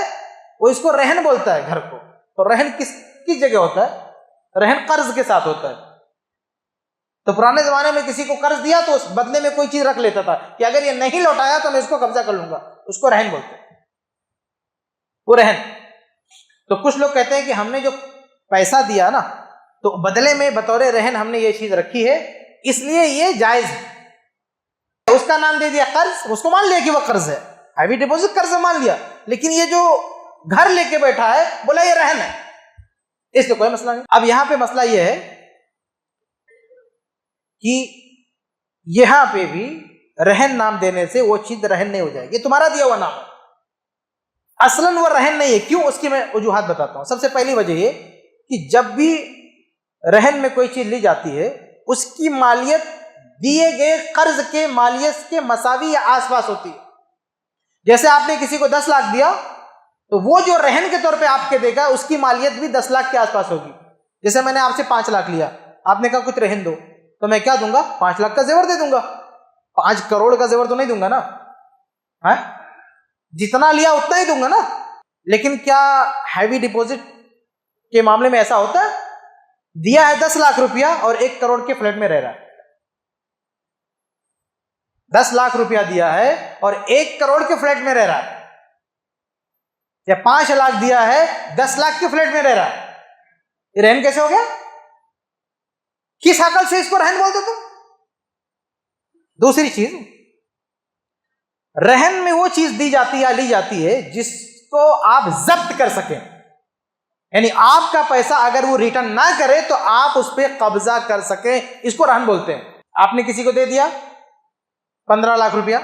[SPEAKER 1] وہ اس کو رہن بولتا ہے گھر کو. تو رہن کس جگہ ہوتا ہے، رہن قرض کے ساتھ ہوتا ہے. تو پرانے زمانے میں کسی کو قرض دیا تو اس بدلے میں کوئی چیز رکھ لیتا تھا کہ اگر یہ نہیں لوٹایا تو میں اس کو قبضہ کر لوں گا، اس کو رہن بولتے ہیں. وہ رہن. تو کچھ لوگ کہتے ہیں کہ ہم نے جو پیسہ دیا نا، تو بدلے میں بطور رہن ہم نے یہ چیز رکھی ہے، اس لیے یہ جائز ہے. اس کا نام دے دیا قرض، اس کو مان لیا کہ وہ قرض ہے، ہیوی ڈپوزٹ قرض مان لیا. لیکن یہ جو گھر لے کے بیٹھا ہے، بولا یہ رہن ہے، اس میں کوئی مسئلہ نہیں. اب یہاں پہ مسئلہ یہ ہے کہ یہاں پہ بھی رہن نام دینے سے وہ چیز رہن نہیں ہو جائے گی. تمہارا دیا ہوا نام ہے، اصلاً وہ رہن نہیں ہے. کیوں؟ اس کی میں وجوہات بتاتا ہوں. سب سے پہلی وجہ یہ کہ جب بھی رہن میں کوئی چیز لی جاتی ہے، اس کی مالیت دیے گئے قرض کے مالیت کے مساوی یا آس پاس ہوتی ہے. جیسے آپ نے کسی کو 10 لاکھ دیا، تو وہ جو رہن کے طور پہ آپ کے دے گا، اس کی مالیت بھی 10 لاکھ کے آس پاس ہوگی. جیسے میں نے آپ سے 5 لاکھ لیا، آپ نے کہا کچھ رہن دو، تو میں کیا دوں گا، 5 لاکھ کا زیور دے دوں گا. 5 کروڑ کا زیور تو نہیں دوں گا نا، جتنا لیا اتنا ہی دوں گا نا. لیکن کیا ہیوی ڈپوزٹ کے معاملے میں ایسا ہوتا ہے؟ دیا ہے 10 لاکھ روپیہ اور 1 کروڑ کے فلیٹ میں رہ رہا ہے. 10 لاکھ روپیہ دیا ہے اور 1 کروڑ کے فلیٹ میں رہ رہا ہے، یا 5 لاکھ دیا ہے 10 لاکھ کے فلیٹ میں رہ رہا ہے. یہ رہن کیسے ہو گیا؟ کس عقل سے اس کو رہن بولتے تم؟ دوسری چیز، رہن میں وہ چیز دی جاتی ہے یا لی جاتی ہے جس کو آپ ضبط کر سکیں. یعنی آپ کا پیسہ اگر وہ ریٹرن نہ کرے تو آپ اس پہ قبضہ کر سکیں، اس کو رہن بولتے ہیں. آپ نے کسی کو دے دیا 15 لاکھ روپیہ،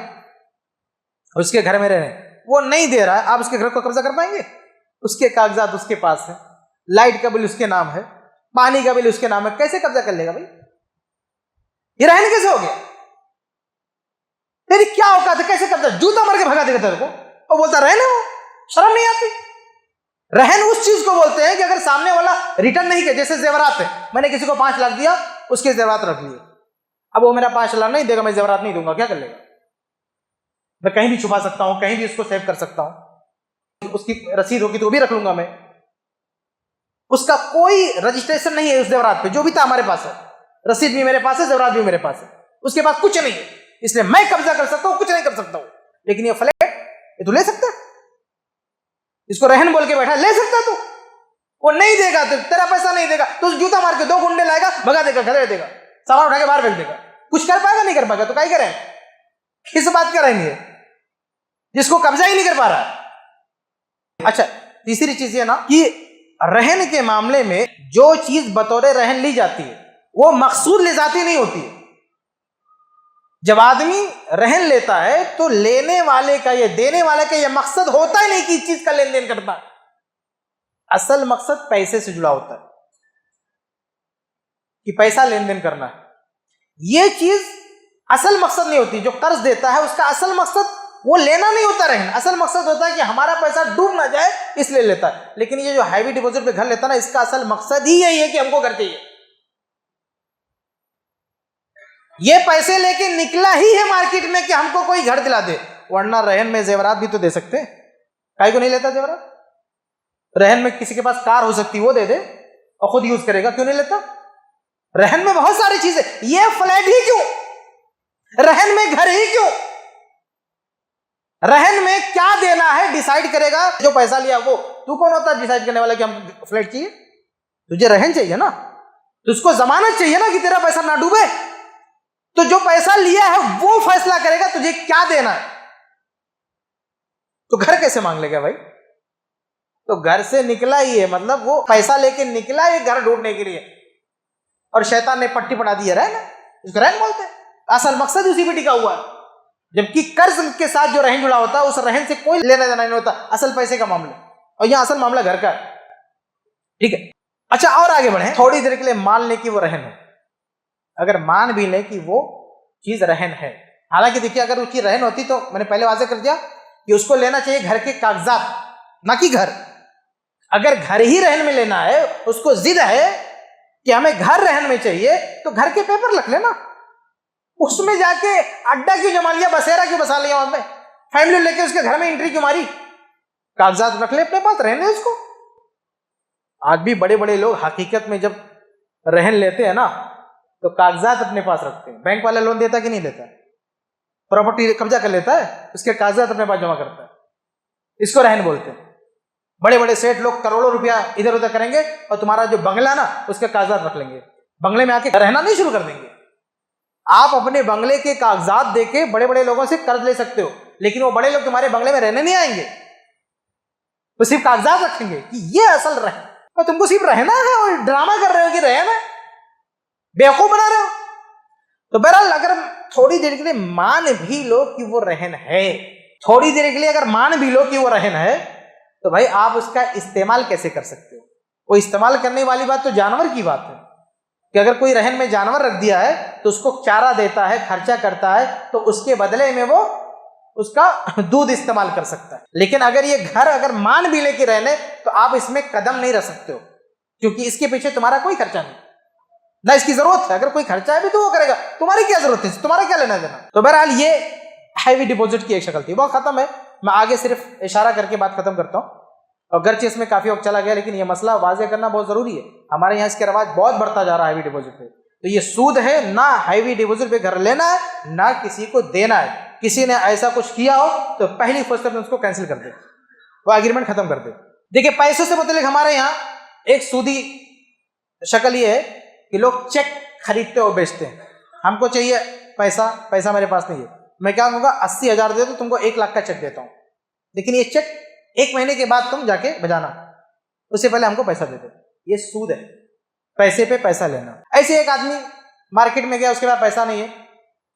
[SPEAKER 1] اس کے گھر میں رہے، وہ نہیں دے رہا ہے، آپ اس کے گھر کو قبضہ کر پائیں گے؟ اس کے کاغذات اس کے پاس ہیں، لائٹ کا بل اس کے نام ہے، پانی کا بل اس کے نام ہے، کیسے قبضہ کر لے گا بھائی؟ یہ رہن کیسے ہو گیا؟ تیری کیا اوقات ہے، کیسے قبضہ؟ جوتا مار کے بھگا دے گا تیرے کو، اور بولتا رہن ہے، وہ شرم نہیں آتی؟ رہن اس چیز کو بولتے ہیں کہ اگر سامنے والا ریٹرن نہیں کرے. جیسے زیورات ہے، میں نے کسی کو 5 لاکھ دیا، اس کے زیورات رکھ لیے، اب وہ میرا 5 لاکھ نہیں دے گا، میں زیورات نہیں دوں گا، کیا کر لے گا؟ میں کہیں بھی چھپا سکتا ہوں، کہیں بھی اس کو سیو کر سکتا ہوں، اس کی رسید ہوگی تو وہ بھی رکھ لوں گا میں. اس کا کوئی رجسٹریشن نہیں ہے اس زیورات پہ، جو بھی تھا ہمارے پاس ہے، رسید بھی میرے پاس ہے، زیورات بھی میرے پاس ہے، اس کے پاس کچھ نہیں ہے، اس لیے میں قبضہ کر سکتا ہوں، کچھ نہیں کر سکتا ہوں. لیکن یہ فلیٹ، یہ تو لے سکتا ہے، اس کو رہن بول کے بیٹھا، لے سکتا ہے. تو وہ نہیں دے گا، تو تیرا پیسہ نہیں دے گا، تو جوتا مار کے 2 گنڈے لائے گا، بھگا دے گا، گھر دے گا، سامان اٹھا کے باہر پھینک دے گا. کچھ کر پائے گا؟ نہیں کر پائے گا. تو کیا کریں، کس بات کریں گے جس کو قبضہ ہی نہیں کر پا رہا. اچھا، تیسری چیز یہ نا کہ رہن کے معاملے میں جو چیز بطور رہن لی جاتی ہے وہ مقصود لذاتی نہیں ہوتی ہے. جب آدمی رہن لیتا ہے تو لینے والے کا یا دینے والے کا یہ مقصد ہوتا ہی نہیں کہ اس چیز کا لین دین کرتا ہے. اصل مقصد پیسے سے جڑا ہوتا ہے کہ پیسہ لین دین کرنا ہے. یہ چیز اصل مقصد نہیں ہوتی. جو قرض دیتا ہے اس کا اصل مقصد وہ لینا نہیں ہوتا رہن. اصل مقصد ہوتا ہے کہ ہمارا پیسہ ڈوب نہ جائے اس لیے لیتا ہے. لیکن یہ جو ہیوی ڈپوزٹ پہ گھر لیتا ہے نا, اس کا اصل مقصد ہی یہی ہے کہ ہم کو گھر چاہیے. یہ پیسے لے کے نکلا ہی ہے مارکیٹ میں کہ ہم کو کوئی گھر دلا دے, ورنہ رہن میں زیورات بھی تو دے سکتے ہیں. کائی کو نہیں لیتا زیورات؟ رہن میں کسی کے پاس کار ہو سکتی وہ دے دے اور خود یوز کرے گا, کیوں نہیں لیتا؟ رہن میں بہت ساری چیزیں. یہ فلیٹ ہی کیوں, رہن میں گھر ہی کیوں, رہن میں کیا دینا ہے ڈیسائیڈ کرے گا جو پیسہ لیا وہ. تو کون ہوتا ہے ڈیسائیڈ کرنے والا کہ ہم فلیٹ چاہیے؟ تجھے رہن چاہیے نا, تو اس کو ضمانت چاہیے نا کہ تیرا پیسہ نہ ڈوبے. تو جو پیسہ لیا ہے وہ فیصلہ کرے گا تجھے کیا دینا ہے. تو گھر کیسے مانگ لے گا بھائی؟ تو گھر سے نکلا ہی ہے, مطلب وہ پیسہ لے کے نکلا ہے گھر ڈھونڈنے کے لیے, اور شیطان نے پٹی پڑا دی ہے رہن, اس کو رہن بولتے ہیں. اصل مقصد اسی پہ ٹکا ہوا ہے. جبکہ قرض کے ساتھ جو رہن جڑا ہوتا ہے اس رہن سے کوئی لینا دینا نہیں ہوتا, اصل پیسے کا معاملہ. اور یہاں اصل معاملہ گھر کا ہے. ٹھیک ہے, اچھا اور آگے بڑھیں. تھوڑی دیر کے لیے مان لیں کہ وہ رہن ہے. اگر مان بھی لیں کہ وہ چیز رہن ہے, حالانکہ دیکھیے اگر اس کی رہن ہوتی تو میں نے پہلے واضح کر دیا کہ اس کو لینا چاہیے گھر کے کاغذات, نہ کہ گھر. اگر گھر ہی رہن میں لینا ہے, اس کو ضد ہے کہ ہمیں گھر رہن میں چاہیے, تو گھر کے پیپر لکھ لینا. اس میں جا کے اڈا کیوں جما لیا, بسیرا کیوں بسا لیا, وہاں پہ فیملی لے کے اس کے گھر میں انٹری کیوں ماری؟ کاغذات رکھ لے اپنے پاس, رہنے اس کو. آج بھی بڑے بڑے لوگ حقیقت میں جب رہن لیتے ہیں نا تو کاغذات اپنے پاس رکھتے ہیں. بینک والا لون دیتا کہ نہیں دیتا؟ پراپرٹی قبضہ کر لیتا ہے, اس کے کاغذات اپنے پاس جمع کرتا ہے. اس کو رہن بولتے ہیں. بڑے بڑے سیٹ لوگ کروڑوں روپیہ ادھر ادھر کریں گے اور تمہارا جو بنگلہ نا اس کے کاغذات رکھ لیں گے, بنگلے میں آ کے رہنا نہیں شروع کر دیں گے. آپ اپنے بنگلے کے کاغذات دے کے بڑے بڑے لوگوں سے قرض لے سکتے ہو, لیکن وہ بڑے لوگ تمہارے بنگلے میں رہنے نہیں آئیں گے, وہ صرف کاغذات رکھیں گے کہ یہ اصل رہن. اور تم کو صرف رہنا ہے اور ڈرامہ کر رہے ہو کہ رہنا ہے, بیوقوف بنا رہے ہو. تو بہرحال اگر تھوڑی دیر کے لیے مان بھی لو کہ وہ رہن ہے, تھوڑی دیر کے لیے اگر مان بھی لو کہ وہ رہن ہے, تو بھائی آپ اس کا استعمال کیسے کر سکتے ہو؟ وہ استعمال کرنے والی بات تو جانور کی بات ہے کہ اگر کوئی رہن میں جانور رکھ دیا ہے تو اس کو چارہ دیتا ہے, خرچہ کرتا ہے, تو اس کے بدلے میں وہ اس کا دودھ استعمال کر سکتا ہے. لیکن اگر یہ گھر اگر مان بھی لے کے رہنے تو آپ اس میں قدم نہیں رکھ سکتے ہو, کیونکہ اس کے پیچھے تمہارا کوئی خرچہ نہیں, نہ اس کی ضرورت ہے. اگر کوئی خرچہ ہے بھی تو وہ کرے گا, تمہاری کیا ضرورت ہے, تمہارا کیا لینا دینا. تو بہرحال یہ ہیوی ڈپوزٹ کی ایک شکل تھی. بہت ختم ہے, میں آگے صرف اشارہ کر کے بات ختم کرتا ہوں. اور گرچہ اس میں کافی وقت چلا گیا, لیکن یہ مسئلہ واضح کرنا بہت ضروری ہے. ہمارے یہاں اس کے رواج بہت بڑھتا جا رہا ہے ہیوی ڈپوزٹ پہ. تو یہ سود ہے, نہ ہیوی ڈپوزٹ پہ گھر لینا ہے نہ کسی کو دینا ہے. کسی نے ایسا کچھ کیا ہو تو پہلی فرصت میں اس کو کینسل کر دے, وہ ایگریمنٹ ختم کر دے. دیکھیں پیسوں سے متعلق ہمارے یہاں ایک سودی شکل یہ ہے کہ لوگ چیک خریدتے اور بیچتے ہیں. ہم کو چاہیے پیسہ میرے پاس نہیں ہے, میں کیا کہوں گا 80,000 دے دو, تم کو 1 لاکھ کا چیک دیتا ہوں, لیکن یہ چیک 1 مہینے کے بعد تم جا کے بجانا, اس سے پہلے ہم کو پیسہ دے دو. یہ سود ہے, پیسے پہ پیسہ لینا. ایسے ایک آدمی مارکیٹ میں گیا, اس کے پاس پیسہ نہیں ہے,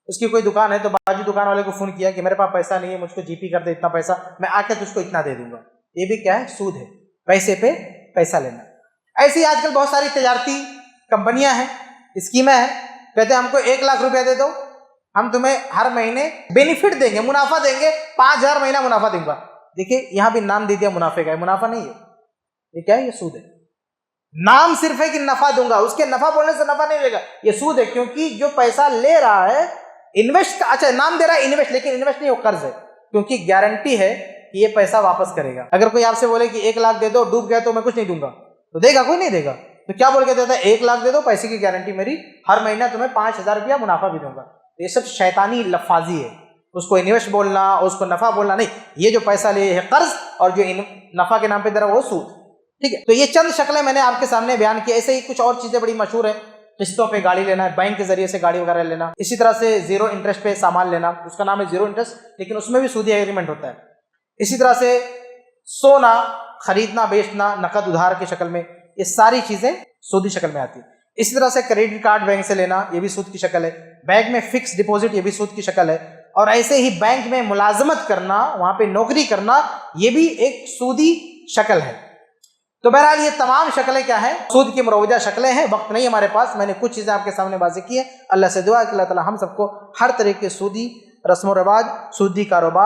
[SPEAKER 1] اس کی کوئی دکان ہے, تو بازو دکان والے کو فون کیا کہ میرے پاس پیسہ نہیں ہے, مجھ کو جی پی کر دے اتنا پیسہ, میں آ کے تجھ کو اتنا دے دوں گا. یہ بھی کیا ہے, سود ہے, پیسے پہ پیسہ لینا. ایسی آج کل بہت ساری تجارتی کمپنیاں ہیں, اسکیمیں ہیں, کہتے ہیں ہم کو 1 لاکھ روپیہ دے دو, ہم تمہیں ہر مہینے بینیفٹ دیں گے, منافع دیں گے, 5,000 مہینہ منافع دیں گا. دیکھیے یہاں بھی نام دے دیا منافع کا, منافع نہیں ہے, یہ کیا ہے, یہ سود ہے. نام صرف ہے کہ نفع دوں گا, اس کے نفع بولنے سے نفع نہیں لے گا, یہ سود ہے. کیونکہ جو پیسہ لے رہا ہے انویسٹ, اچھا نام دے رہا ہے انویسٹ, لیکن انویسٹ نہیں, وہ قرض ہے, کیونکہ گارنٹی ہے کہ یہ پیسہ واپس کرے گا. اگر کوئی آپ سے بولے کہ 1 لاکھ دے دو, ڈوب گیا تو میں کچھ نہیں دوں گا, تو دے گا کوئی نہیں دے گا. تو کیا بول کے دیتا ہے, 1 لاکھ دے دو, پیسے کی گارنٹی میری, ہر مہینہ تمہیں 5,000 روپیہ منافع بھی دوں گا. یہ سب شیطانی لفاظی ہے. اس کو انویسٹ بولنا, اس کو نفع بولنا نہیں. یہ جو پیسہ لے ہے قرض, اور جو نفع کے نام پہ دے رہا وہ سود. ٹھیک ہے, تو یہ چند شکلیں میں نے آپ کے سامنے بیان کی. ایسے ہی کچھ اور چیزیں بڑی مشہور ہیں, قسطوں پہ گاڑی لینا, بینک کے ذریعے سے گاڑی وغیرہ لینا, اسی طرح سے 0 انٹرسٹ پہ سامان لینا, اس کا نام ہے 0 انٹرسٹ, لیکن اس میں بھی سودی ایگریمنٹ ہوتا ہے. اسی طرح سے سونا خریدنا بیچنا نقد ادھار کی شکل میں, یہ ساری چیزیں سودی شکل میں آتی ہیں. اسی طرح سے کریڈٹ کارڈ بینک سے لینا یہ بھی سود کی شکل ہے، بینک میں فکس ڈپوزٹ یہ بھی سود کی شکل ہے، اور ایسے ہی بینک میں ملازمت کرنا، وہاں پہ نوکری کرنا، یہ بھی ایک سودی شکل ہے۔ تو بہرحال یہ تمام شکلیں کیا ہیں؟ سود کی مروجہ شکلیں ہیں۔ وقت نہیں ہمارے پاس، میں نے کچھ چیزیں آپ کے سامنے واضح کی ہیں۔ اللہ سے دعا ہے کہ اللہ تعالی ہم سب کو ہر طرح کے سودی رسم و رواج، سودی کاروبار